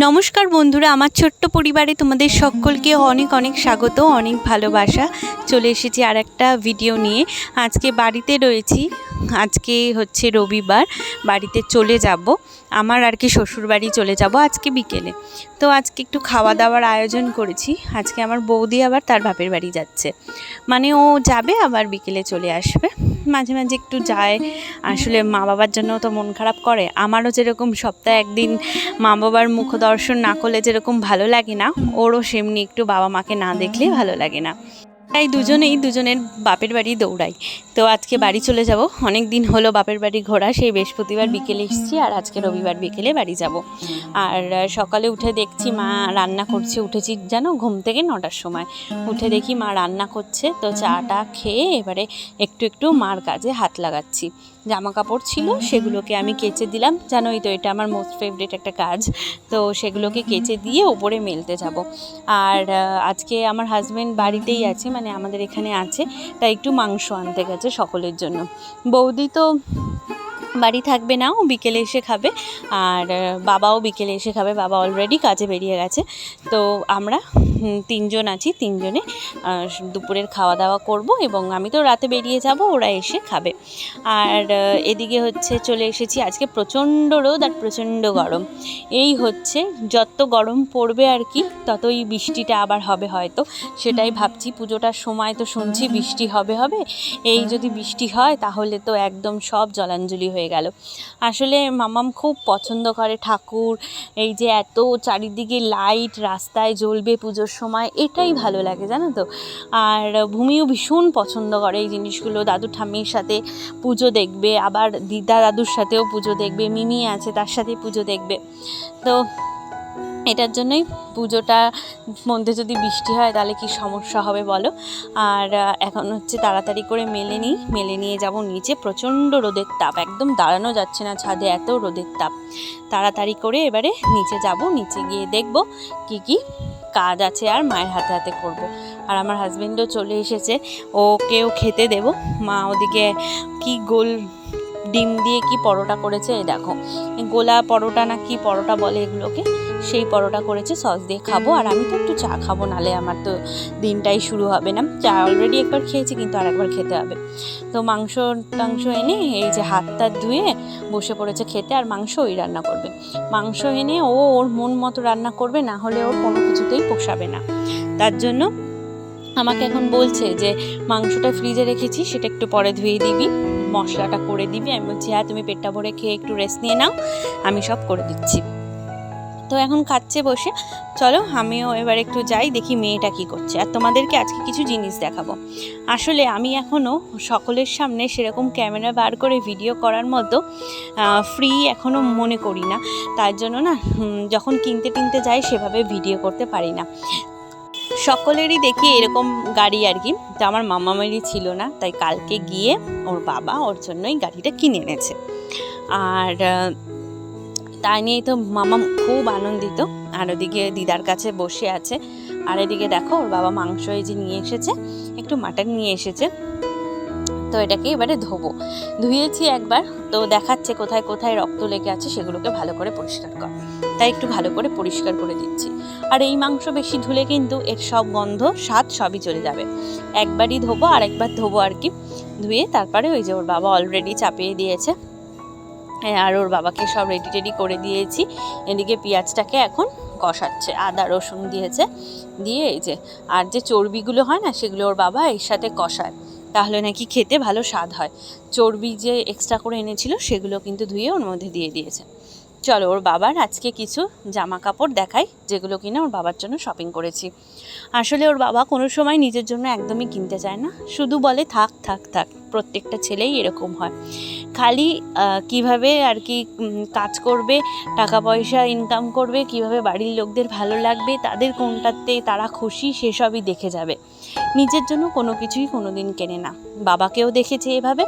নমস্কার বন্ধুরা, আমার ছোট্ট পরিবারে তোমাদের সকলকে অনেক অনেক স্বাগত, অনেক ভালোবাসা। চলে এসেছি আর একটা ভিডিও নিয়ে। আজকে বাড়িতে রয়েছি, আজকে হচ্ছে রবিবার, বাড়িতে চলে যাব, আমার আর কি শ্বশুরবাড়ি চলে যাব আজকে বিকেলে। তো আজকে একটু খাওয়া দাওয়ার আয়োজন করেছি। আজকে আমার বৌদি আবার তার বাপের বাড়ি যাচ্ছে, মানে ও যাবে আবার বিকেলে চলে আসবে। মাঝে মাঝে একটু যায়, আসলে মা বাবার জন্য তো মন খারাপ করে। আমারও যেরকম সপ্তাহে একদিন মা বাবার মুখ দর্শন না করলে যেরকম ভালো লাগে না, ওরও সেমনি একটু বাবা মাকে না দেখলে ভালো লাগে না। তাই দুজনের বাপের বাড়ি দৌড়াই। তো আজকে বাড়ি চলে যাব, অনেক দিন হলো বাপের বাড়ি ঘোরা। সেই বৃহস্পতিবার বিকেলে এসেছি, আর আজকে রবিবার বিকেলে বাড়ি যাব। আর সকালে উঠে দেখছি মা রান্না করছে। উঠেছি জানো ঘুম থেকে 9টার সময়, উঠে দেখি মা রান্না করছে। তো চাটা খেয়ে এবারে একটু একটু মার কাজে হাত লাগাচ্ছি। জামা কাপড় ছিল সেগুলোকে আমি কেচে দিলাম, জানোই তো এটা আমার মোস্ট ফেভারিট একটা কাজ। তো সেগুলোকে কেচে দিয়ে ওপরে মেলতে যাব। আর আজকে আমার হাজব্যান্ড বাড়িতেই আছে, মানে আমাদের এখানে আছে, তাই একটু মাংস আনতে গেছে সকলের জন্য। বৌদি তো বাড়ি থাকবে না, ও বিকেলে এসে খাবে। আর বাবাও বিকেলে এসে খাবে, বাবা অলরেডি কাজে বেরিয়ে গেছে। তো আমরা তিনজন আছি, তিনজনে দুপুরের খাওয়া দাওয়া করব, এবং আমি তো রাতে বেরিয়ে যাব, ওরা এসে খাবে। আর এদিকে হচ্ছে চলে এসেছি। আজকে প্রচণ্ড রোদ আর প্রচণ্ড গরম। এই হচ্ছে, যত গরম পড়বে আর কি ততই বৃষ্টিটা আবার হবে হয়তো, সেটাই ভাবছি। পুজোটার সময় তো শুনছি বৃষ্টি হবে, এই যদি বৃষ্টি হয় তাহলে তো একদম সব জলাঞ্জলি হয়ে গেল। আসলে মামাম খুব পছন্দ করে ঠাকুর, এই যে এত চারিদিকে লাইট রাস্তায় জ্বলবে পুজোর সময়, এটাই ভালো লাগে জানো তো। আর ভূমিও ভীষণ পছন্দ করে এই জিনিসগুলো। দাদু ঠাম্মির সাথে পুজো দেখবে, আবার দিদা দাদুর সাথেও পুজো দেখবে, মিমি আছে তার সাথে পুজো দেখবে। তো এটার জন্যই পুজোটার মধ্যে যদি বৃষ্টি হয় তাহলে কি সমস্যা হবে বলো। আর এখন হচ্ছে তাড়াতাড়ি করে মেলে নিয়ে যাব নিচে। প্রচণ্ড রোদের তাপ, একদম দাঁড়ানো যাচ্ছে না ছাদে, এত রোদের তাপ। তাড়াতাড়ি করে এবারে নিচে যাব, নিচে গিয়ে দেখব কি কাজ আছে আর মায়ের হাতে হাতে করব। আর আমার হাজবেন্ডও চলে এসেছে, ওকেও খেতে দেব। মা ওদিকে কি গোল ডিম দিয়ে কি পরোটা করেছে, এই দেখো, গোলা পরোটা না কি পরোটা বলে এগুলোকে, সেই পরোটা করেছে, সস দিয়ে খাবো। আর আমি তো একটু চা খাবো, নালে আমার তো দিনটাই শুরু হবে না। চা অলরেডি একবার খেয়েছি, কিন্তু আর একবার খেতে হবে। তো মাংস এনে এই যে হাতটা ধুয়ে বসে পড়েছে খেতে, আর মাংস ওই রান্না করবে। মাংস এনে ওর মন মতো রান্না করবে, না হলে ওর কোনো কিছুতেই পোষাবে না। তার জন্য আমাকে এখন বলছে যে মাংসটা ফ্রিজে রেখেছি, সেটা একটু পরে ধুয়ে দিবি, মশলাটা করে দিবি। আমি বলছি হ্যাঁ, তুমি পেটটা ভরে খেয়ে একটু রেস্ট নিয়ে নাও, আমি সব করে দিচ্ছি। তো এখন খাচ্ছে বসে। চলো আমিও এবার একটু যাই, দেখি মেয়েটা কি করছে। আর তোমাদেরকে আজকে কিছু জিনিস দেখাবো। আসলে আমি এখনও সকলের সামনে সেরকম ক্যামেরা বার করে ভিডিও করার মতো ফ্রি এখনও মনে করি না। তার জন্য না যখন কিনতে যাই সেভাবে ভিডিও করতে পারি না। সকলেরই দেখি এরকম গাড়ি আর কি, তো আমার মামামেরই ছিল না, তাই কালকে গিয়ে ওর বাবা ওর জন্যই গাড়িটা কিনে এনেছে। আর তাই নিয়েই তো মামা খুব আনন্দিত। আর ওদিকে দিদার কাছে বসে আছে। আর এদিকে দেখো ওর বাবা মাংস এই যে নিয়ে এসেছে, একটু মাটন নিয়ে এসেছে। তো এটাকে এবারে ধুয়েছি একবার, তো দেখাচ্ছে কোথায় কোথায় রক্ত লেগে আছে সেগুলোকে ভালো করে পরিষ্কার কর, তাই একটু ভালো করে পরিষ্কার করে দিচ্ছি। আর এই মাংস বেশি ধুলে কিন্তু এর সব গন্ধ স্বাদ সবই চলে যাবে। একবারই ধোবো, আর একবার ধোবো আর কি। ধুয়ে তারপরে ওই যে ওর বাবা অলরেডি চাপিয়ে দিয়েছে, আর ওর বাবাকে সব রেডি করে দিয়েছি। এদিকে পেঁয়াজটাকে এখন কষাচ্ছে, আদা রসুন দিয়েছে, দিয়ে এই যে আর যে চর্বিগুলো হয় না সেগুলো ওর বাবা এর সাথে কষায়, তাহলে নাকি খেতে ভালো স্বাদ হয়। চর্বি যে এক্সট্রা করে এনেছিল সেগুলো কিন্তু ধুয়ে ওর মধ্যে দিয়ে দিয়েছে। চলো ওর বাবার আজকে কিছু জামা কাপড় দেখাই, যেগুলো কিনা ওর বাবার জন্য শপিং করেছি। আসলে ওর বাবা কোনো সময় নিজের জন্য একদমই কিনতে চায় না, শুধু বলে থাক থাক থাক। প্রত্যেকটা ছেলেই এরকম হয়, খালি কিভাবে আর কি কাজ করবে, টাকা পয়সা ইনকাম করবে, কিভাবে বাড়ির লোকদের ভালো লাগবে, তাদের কোনটাতে তারা খুশি সেসবই দেখে যাবে। নিজের জন্য কোনো কিছুই কোনো দিন কেনে না। বাবাকেও দেখেছে এভাবে,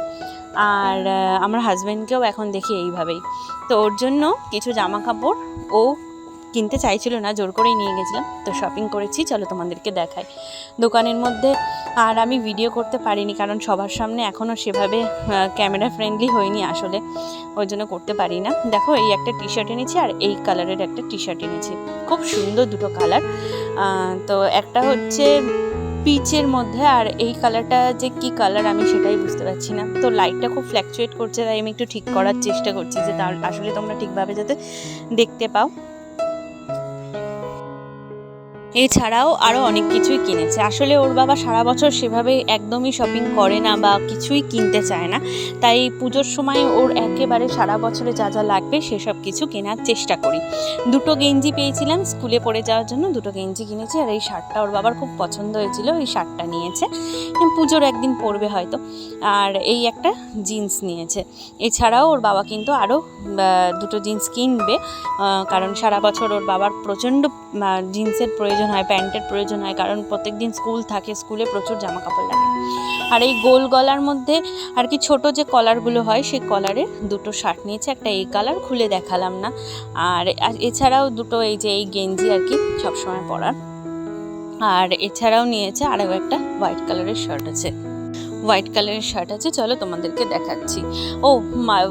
আর আমার হাজব্যান্ডকেও এখন দেখি এইভাবেই। তো ওর জন্য কিছু জামা কাপড় ও কিনতে চাইছিল না, জোর করেই নিয়ে গেছিলাম। তো শপিং করেছি, চলো তোমাদেরকে দেখাই দোকানের মধ্যে। আর আমি ভিডিও করতে পারিনি কারণ সবার সামনে এখনও সেভাবে ক্যামেরা ফ্রেন্ডলি হয়নি আসলে, ওই জন্য করতে পারি না। দেখো এই একটা টি শার্ট এনেছি আর এই কালারের একটা টি শার্ট এনেছি, খুব সুন্দর দুটো কালার। তো একটা হচ্ছে পিচের মধ্যে, আর এই কালারটা যে কি কালার আমি সেটাই বুঝতে পারছি না। তো লাইটটা খুব ফ্ল্যাকচুয়েট করছে, তাই আমি একটু ঠিক করার চেষ্টা করছি যে তার আসলে তোমরা ঠিকভাবে যাতে দেখতে পাও। এছাড়াও আরও অনেক কিছুই কিনেছে। আসলে ওর বাবা সারা বছর সেভাবে একদমই শপিং করে না বা কিছুই কিনতে চায় না, তাই পুজোর সময় ওর একেবারে সারা বছরে যা যা লাগবে সেসব কিছু কেনার চেষ্টা করি। দুটো গেঞ্জি পেয়েছিলাম স্কুলে পরে যাওয়ার জন্য, দুটো গেঞ্জি কিনেছি। আর এই শার্টটা ওর বাবার খুব পছন্দ হয়েছিল, এই শার্টটা নিয়েছে, পুজোর একদিন পরবে হয়তো। আর এই একটা জিন্স নিয়েছে। এছাড়াও ওর বাবা কিন্তু আরও দুটো জিন্স কিনবে, কারণ সারা বছর ওর বাবার প্রচণ্ড জিন্সের প্রয়োজন হয়, প্যান্টের প্রয়োজন হয়, কারণ প্রত্যেক দিন স্কুল থাকে, স্কুলে প্রচুর জামা কাপড় লাগে। আর এই গোল গলার মধ্যে আর কি ছোট যে কলারগুলো হয় সেই কলারে দুটো শার্ট নিয়েছে, একটা এই কালার, খুলে দেখালাম না। আর এছাড়াও দুটো এই যে এই গেঞ্জি আর কি সবসময় পরার। আর এছাড়াও নিয়েছে আরও একটা হোয়াইট কালারের শার্ট আছে, হোয়াইট কালারের শার্ট আছে, চলো তোমাদেরকে দেখাচ্ছি। ও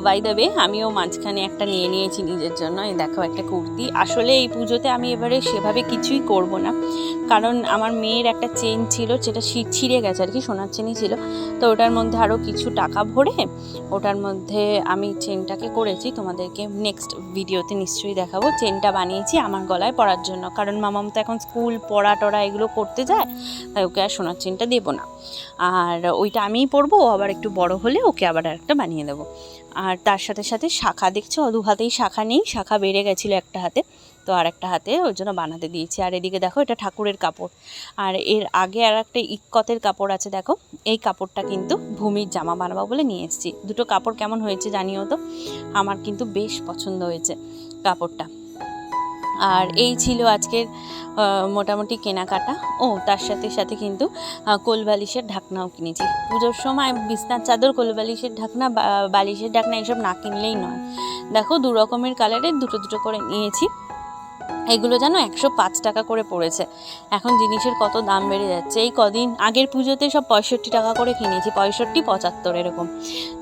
বাই দ্য ওয়ে, আমিও মাঝখানে একটা নিয়ে নিয়েছি নিজের জন্য, এই দেখো একটা কুর্তি। আসলে এই পুজোতে আমি এবারে সেভাবে কিছুই করব না, কারণ আমার মেয়ের একটা চেন ছিল, যেটা ছিঁড়ে গেছে আর কি, সোনার চেনই ছিল। তো ওটার মধ্যে আরও কিছু টাকা ভরে ওটার মধ্যে আমি চেনটাকে করেছি, তোমাদেরকে নেক্সট ভিডিওতে নিশ্চয়ই দেখাবো। চেনটা বানিয়েছি আমার গলায় পরার জন্য, কারণ মামাম তো এখন স্কুল পড়া টড়া এগুলো করতে যায়, তাই ওকে আর সোনার চেনটা দেবো না। আর ওইটা আমিই পরবো, ও আবার একটু বড় হলে ওকে আবার একটা বানিয়ে দেবো। আর তার সাথে সাথে শাখা, দেখছো দু হাতেই শাখা নেই, শাখা বেড়ে গেছিলো একটা হাতে, তো আর একটা হাতে ওর জন্য বানাতে দিয়েছি। আর এদিকে দেখো এটা ঠাকুরের কাপড়, আর এর আগে আর একটা ইক্কতের কাপড় আছে, দেখো এই কাপড়টা কিন্তু ভূমির জামা বানাবো বলে নিয়ে এসেছি। দুটো কাপড় কেমন হয়েছে জানিও তো, আমার কিন্তু বেশ পছন্দ হয়েছে কাপড়টা। আর এই ছিল আজকের মোটামুটি কেনাকাটা। ও তার সাথে সাথে কিন্তু কোলবালিশের ঢাকনাও কিনেছি। পুজোর সময় বিছনার চাদর, কোলবালিশের ঢাকনা, বালিশের ঢাকনা এসব না কিনলেই নয়। দেখো দু রকমের কালারের দুটো দুটো করে নিয়েছি। এগুলো যেন 105 টাকা করে পড়েছে। এখন জিনিসের কত দাম বেড়ে যাচ্ছে। এই কদিন আগের পুজোতে সব 65 টাকা করে কিনেছি, 65, 75 এরকম।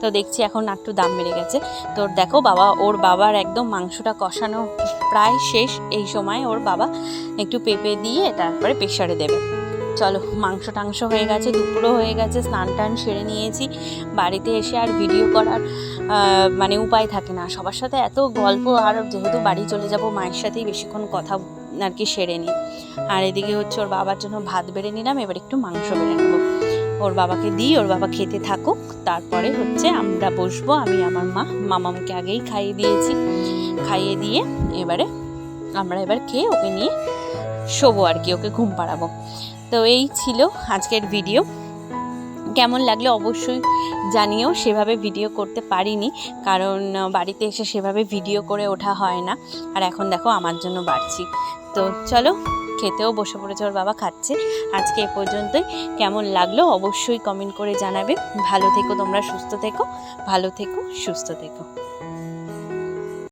তো দেখছি এখন একটু দাম বেড়ে গেছে। তো দেখো ওর বাবার একদম মাংসটা কষানো প্রায় শেষ। এই সময় ওর বাবা একটু পেঁপে দিয়ে তারপরে প্রেসারে দেবে। চলো, মাংস টাংস হয়ে গেছে, দুপুরও হয়ে গেছে, স্নান টান সেরে নিয়েছি। বাড়িতে এসে আর ভিডিও করার মানে উপায় থাকে না, সবার সাথে এত গল্প, আর যেহেতু বাড়ি চলে যাব মায়ের সাথেই বেশিক্ষণ কথা আর কি সেরে নিই। আর এদিকে হচ্ছে ওর বাবার জন্য ভাত বেড়ে নিলাম, এবার একটু মাংস বেড়ে নেবো। ওর বাবাকে দিই, ওর বাবা খেতে থাকুক, তারপরে হচ্ছে আমরা বসবো। আমি আমার মামামকে আগেই খাইয়ে দিয়েছি, খাইয়ে দিয়ে আমরা এবার খেয়ে ওকে নিয়ে শোবো আর কি, ওকে ঘুম পাড়াবো। তো এই ছিল আজকের ভিডিও। কেমন লাগলো অবশ্যই জানিও। সেভাবে ভিডিও করতে পারিনি, কারণ বাড়িতে এসে সেভাবে ভিডিও করে ওঠা হয় না। আর এখন দেখো আমার জন্য বাড়ছি। তো চলো, খেতেও বসে পড়েছে, ওর বাবা খাচ্ছে। আজকে এ পর্যন্তই। কেমন লাগলো অবশ্যই কমেন্ট করে জানাবে। ভালো থেকো তোমরা, সুস্থ থেকো, ভালো থেকো, সুস্থ থেকো।